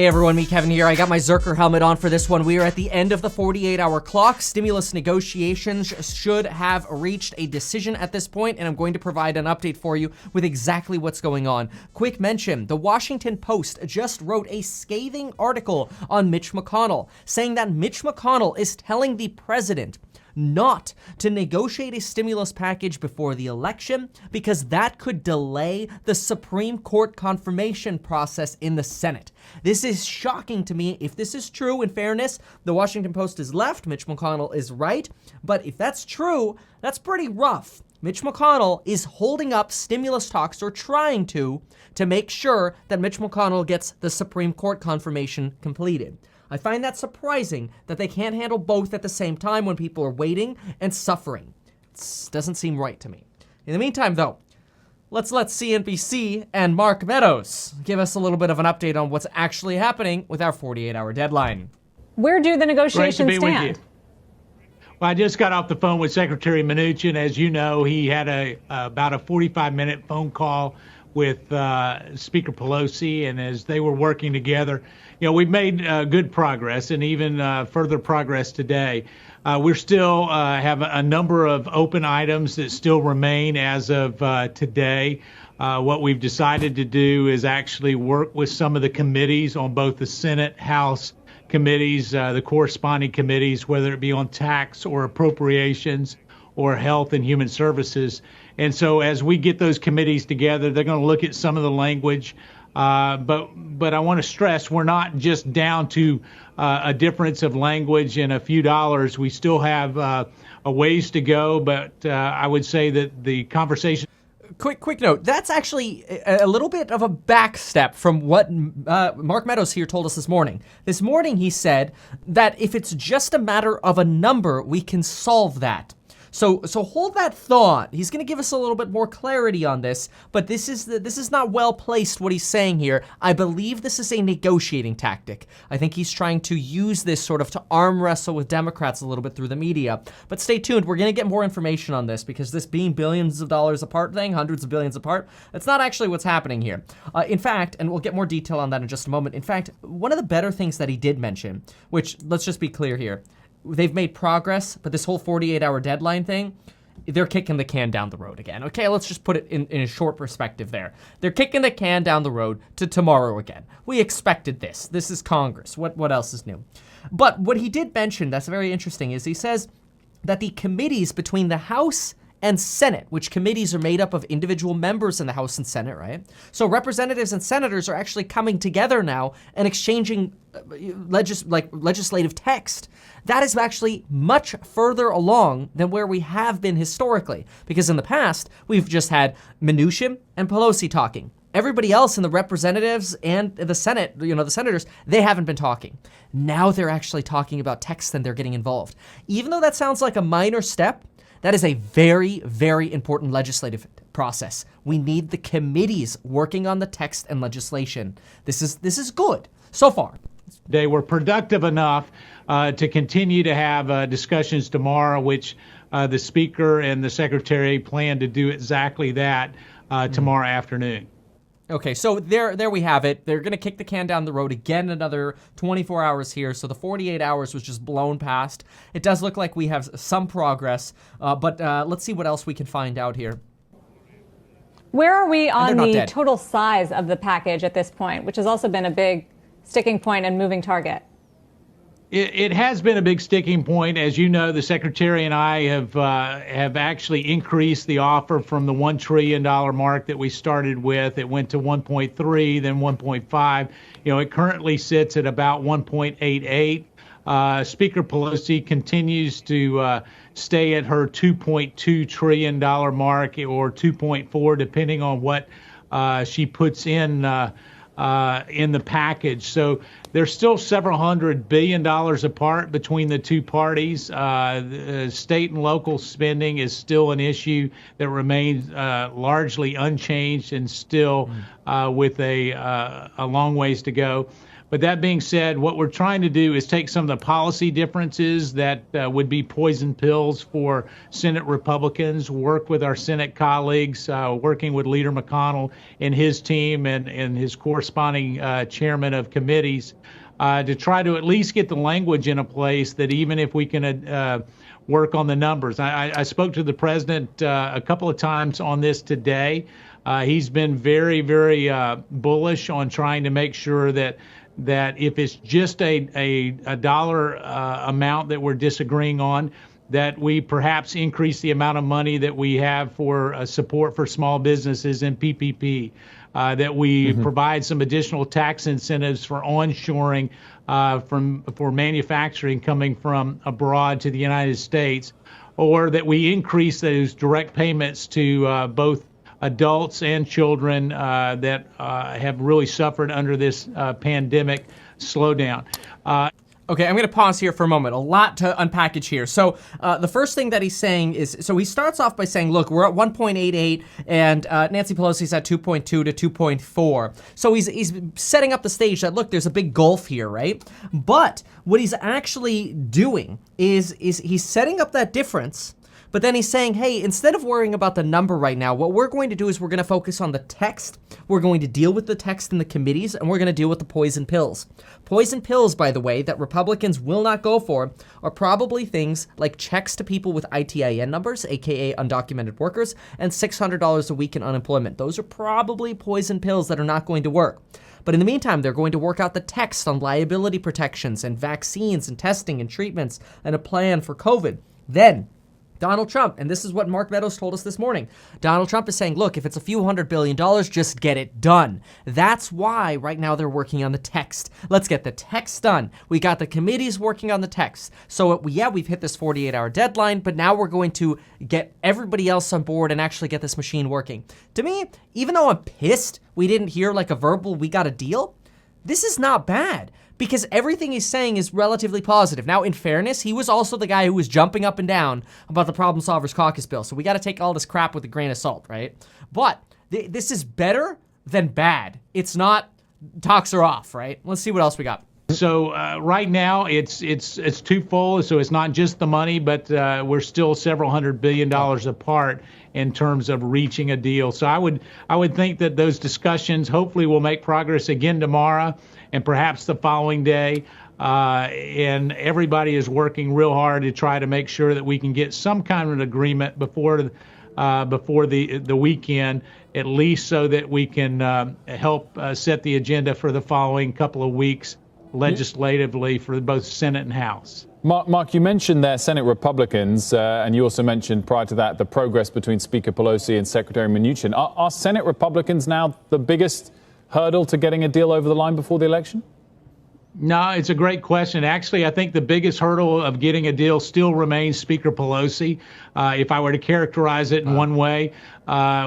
Hey everyone, me Kevin here. I got my Zerker helmet on for this one. We are at the end of the 48-hour clock. Stimulus negotiations should have reached a decision at this point, and I'm going to provide an update for you with exactly what's going on. Quick mention, the Washington Post just wrote a scathing article on Mitch McConnell, saying that Mitch McConnell is telling the president not to negotiate a stimulus package before the election because that could delay the Supreme Court confirmation process in the Senate. This is shocking to me. If this is true, in fairness, the Washington Post is left, Mitch McConnell is right. But if that's true, that's pretty rough. Mitch McConnell is holding up stimulus talks, or trying to make sure that Mitch McConnell gets the Supreme Court confirmation completed. I find that surprising that they can't handle both at the same time when people are waiting and suffering. It doesn't seem right to me. In the meantime, though, let's let CNBC and Mark Meadows give us a little bit of an update on what's actually happening with our 48-hour deadline. Where do the negotiations stand? With you. Well, I just got off the phone with Secretary Mnuchin. As you know, he had about a 45-minute phone call with Speaker Pelosi, and as they were working together, we've made good progress, and even further progress today. We're still have a number of open items that still remain as of today. What we've decided to do is actually work with some of the committees on both the Senate, House committees, the corresponding committees, whether it be on tax or appropriations or health and human services. And so as we get those committees together, they're going to look at some of the language. But I want to stress we're not just down to a difference of language and a few dollars. We still have a ways to go, but I would say that the conversation. Quick note, that's actually a little bit of a backstep from what Mark Meadows here told us this morning. This morning he said that if it's just a matter of a number, we can solve that. So hold that thought. He's going to give us a little bit more clarity on this, but this is not well placed what he's saying here. I believe this is a negotiating tactic. I think he's trying to use this sort of to arm wrestle with Democrats a little bit through the media. But stay tuned. We're going to get more information on this because this being billions of dollars apart thing, hundreds of billions apart, that's not actually what's happening here. In fact, and we'll get more detail on that in just a moment. In fact, one of the better things that he did mention, which let's just be clear here, they've made progress, but this whole 48-hour deadline thing, they're kicking the can down the road again. Okay, let's just put it in a short perspective there. They're kicking the can down the road to tomorrow again. We expected this. This is Congress. What else is new? But what he did mention that's very interesting is he says that the committees between the House and Senate, which committees are made up of individual members in the House and Senate, right? So representatives and senators are actually coming together now and exchanging legislative text. That is actually much further along than where we have been historically, because in the past, we've just had Mnuchin and Pelosi talking. Everybody else in the representatives and the Senate, the senators, they haven't been talking. Now they're actually talking about text and they're getting involved. Even though that sounds like a minor step, that is a very, very important legislative process. We need the committees working on the text and legislation. This is good so far. They were productive enough to continue to have discussions tomorrow, which the Speaker and the Secretary plan to do exactly that tomorrow afternoon. Okay, so there we have it. They're going to kick the can down the road again another 24 hours here. So the 48 hours was just blown past. It does look like we have some progress, but let's see what else we can find out here. Where are we on the total size of the package at this point, which has also been a big sticking point and moving target? It has been a big sticking point. As you know, the Secretary and I have actually increased the offer from the $1 trillion mark that we started with. It went to 1.3, then 1.5. It currently sits at about 1.88. Speaker Pelosi continues to stay at her $2.2 trillion mark, or 2.4, depending on what she puts in the package. So there's still several $100 billion apart between the two parties. State and local spending is still an issue that remains largely unchanged and still with a long ways to go. But that being said, what we're trying to do is take some of the policy differences that would be poison pills for Senate Republicans, work with our Senate colleagues, working with Leader McConnell and his team and his corresponding chairman of committees, to try to at least get the language in a place that even if we can work on the numbers. I spoke to the president a couple of times on this today. He's been very, very bullish on trying to make sure that if it's just a dollar amount that we're disagreeing on, that we perhaps increase the amount of money that we have for support for small businesses and PPP, that we provide some additional tax incentives for onshoring for manufacturing coming from abroad to the United States, or that we increase those direct payments to both adults and children that have really suffered under this pandemic slowdown. Okay, I'm going to pause here for a moment. A lot to unpackage here. So the first thing that he's saying is, so he starts off by saying, look, we're at 1.88 and Nancy Pelosi's at 2.2 to 2.4. So he's setting up the stage that, look, there's a big gulf here, right? But what he's actually doing is he's setting up that difference. But then he's saying, hey, instead of worrying about the number right now, what we're going to do is we're going to focus on the text. We're going to deal with the text in the committees, and we're going to deal with the poison pills. Poison pills, by the way, that Republicans will not go for are probably things like checks to people with ITIN numbers, aka undocumented workers, and $600 a week in unemployment. Those are probably poison pills that are not going to work. But in the meantime, they're going to work out the text on liability protections and vaccines and testing and treatments and a plan for COVID. Then Donald Trump, and this is what Mark Meadows told us this morning, Donald Trump is saying, look, if it's a few $100 billion, just get it done. That's why right now they're working on the text. Let's get the text done. We got the committees working on the text. So we've hit this 48-hour deadline, but now we're going to get everybody else on board and actually get this machine working. To me, even though I'm pissed we didn't hear like a verbal, we got a deal, this is not bad. Because everything he's saying is relatively positive. Now, in fairness, he was also the guy who was jumping up and down about the Problem Solvers Caucus bill. So we got to take all this crap with a grain of salt, right? But this is better than bad. It's not talks are off, right? Let's see what else we got. So right now it's twofold. So it's not just the money, but we're still several $100 billion apart in terms of reaching a deal. So I would think that those discussions hopefully will make progress again tomorrow and perhaps the following day. And everybody is working real hard to try to make sure that we can get some kind of an agreement before the weekend, at least so that we can help set the agenda for the following couple of weeks legislatively for both Senate and House. Mark, you mentioned there Senate Republicans, and you also mentioned prior to that the progress between Speaker Pelosi and Secretary Mnuchin. Are Senate Republicans now the biggest hurdle to getting a deal over the line before the election? No, it's a great question. Actually, I think the biggest hurdle of getting a deal still remains Speaker Pelosi. If I were to characterize it in one way,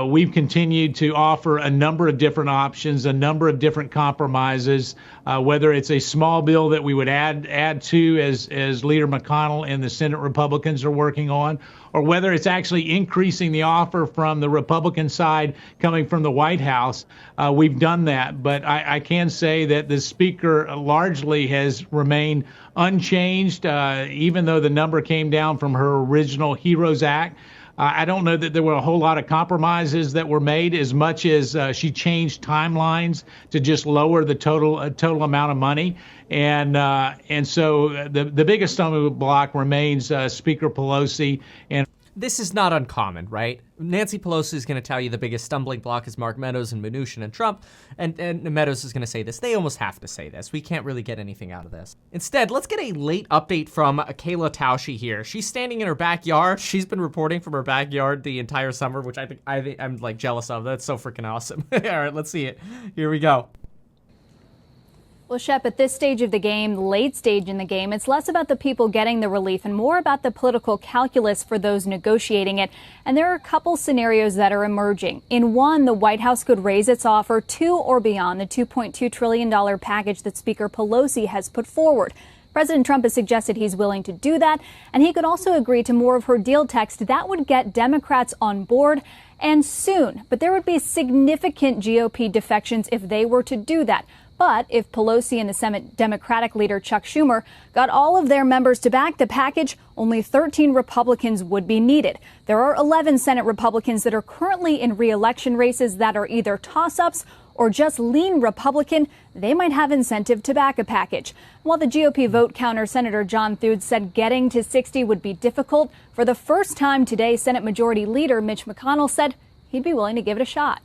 we've continued to offer a number of different options, a number of different compromises, whether it's a small bill that we would add to as Leader McConnell and the Senate Republicans are working on, or whether it's actually increasing the offer from the Republican side coming from the White House. We've done that, but I can say that the Speaker largely has remained unchanged, even though the number came down from her original HEROES Act. I don't know that there were a whole lot of compromises that were made as much as she changed timelines to just lower the total amount of money. And so the biggest stumbling block remains Speaker Pelosi. And this is not uncommon, right? Nancy Pelosi is going to tell you the biggest stumbling block is Mark Meadows and Mnuchin and Trump, and Meadows is going to say this. They almost have to say this. We can't really get anything out of this. Instead, let's get a late update from Kayla Tausche here. She's standing in her backyard. She's been reporting from her backyard the entire summer, which I'm like jealous of. That's so freaking awesome. All right, let's see it. Here we go. Well, Shep, at this stage of the game, late stage in the game, it's less about the people getting the relief and more about the political calculus for those negotiating it. And there are a couple scenarios that are emerging. In one, the White House could raise its offer to or beyond the $2.2 trillion package that Speaker Pelosi has put forward. President Trump has suggested he's willing to do that, and he could also agree to more of her deal text. That would get Democrats on board, and soon. But there would be significant GOP defections if they were to do that. But if Pelosi and the Senate Democratic leader Chuck Schumer got all of their members to back the package, only 13 Republicans would be needed. There are 11 Senate Republicans that are currently in re-election races that are either toss-ups or just lean Republican. They might have incentive to back a package. While the GOP vote counter, Senator John Thune said getting to 60 would be difficult. For the first time today, Senate Majority Leader Mitch McConnell said he'd be willing to give it a shot.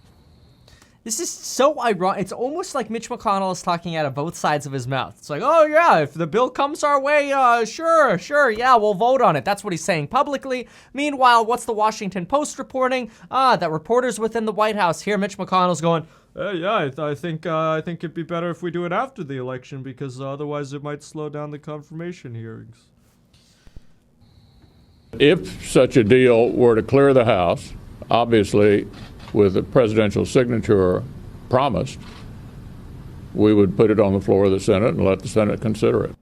This is so ironic. It's almost like Mitch McConnell is talking out of both sides of his mouth. It's like, oh yeah, if the bill comes our way, sure, yeah, we'll vote on it. That's what he's saying publicly. Meanwhile, what's the Washington Post reporting? That reporters within the White House hear Mitch McConnell's going, yeah, I think it'd be better if we do it after the election because otherwise it might slow down the confirmation hearings. If such a deal were to clear the House, obviously with a presidential signature promised, we would put it on the floor of the Senate and let the Senate consider it.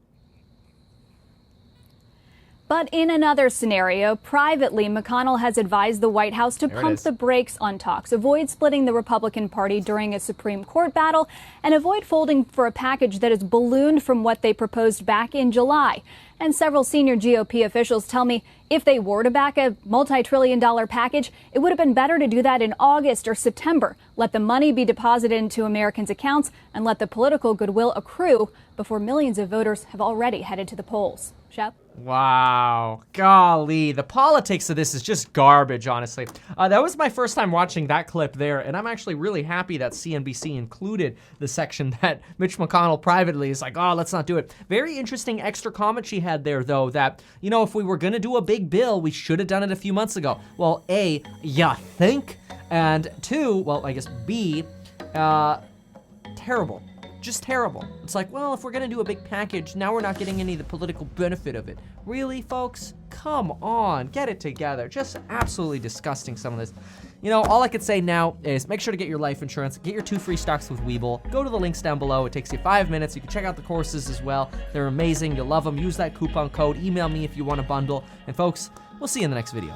But in another scenario, privately, McConnell has advised the White House to pump the brakes on talks, avoid splitting the Republican Party during a Supreme Court battle, and avoid folding for a package that has ballooned from what they proposed back in July. And several senior GOP officials tell me if they were to back a multi-trillion-dollar package, it would have been better to do that in August or September. Let the money be deposited into Americans' accounts and let the political goodwill accrue before millions of voters have already headed to the polls. Shep? Wow. Golly. The politics of this is just garbage, honestly. That was my first time watching that clip there, and I'm actually really happy that CNBC included the section that Mitch McConnell privately is like, oh, let's not do it. Very interesting extra comment she had there, though, that, you know, if we were going to do a big bill, we should have done it a few months ago. Well, A, ya think? And two, well, I guess B, terrible. Just terrible. It's like, well, if we're going to do a big package, now we're not getting any of the political benefit of it. Really, folks? Come on, get it together. Just absolutely disgusting, some of this. You know, all I could say now is make sure to get your life insurance, get your 2 free stocks with Webull. Go to the links down below. It takes you 5 minutes. You can check out the courses as well. They're amazing. You'll love them. Use that coupon code. Email me if you want a bundle. And folks, we'll see you in the next video.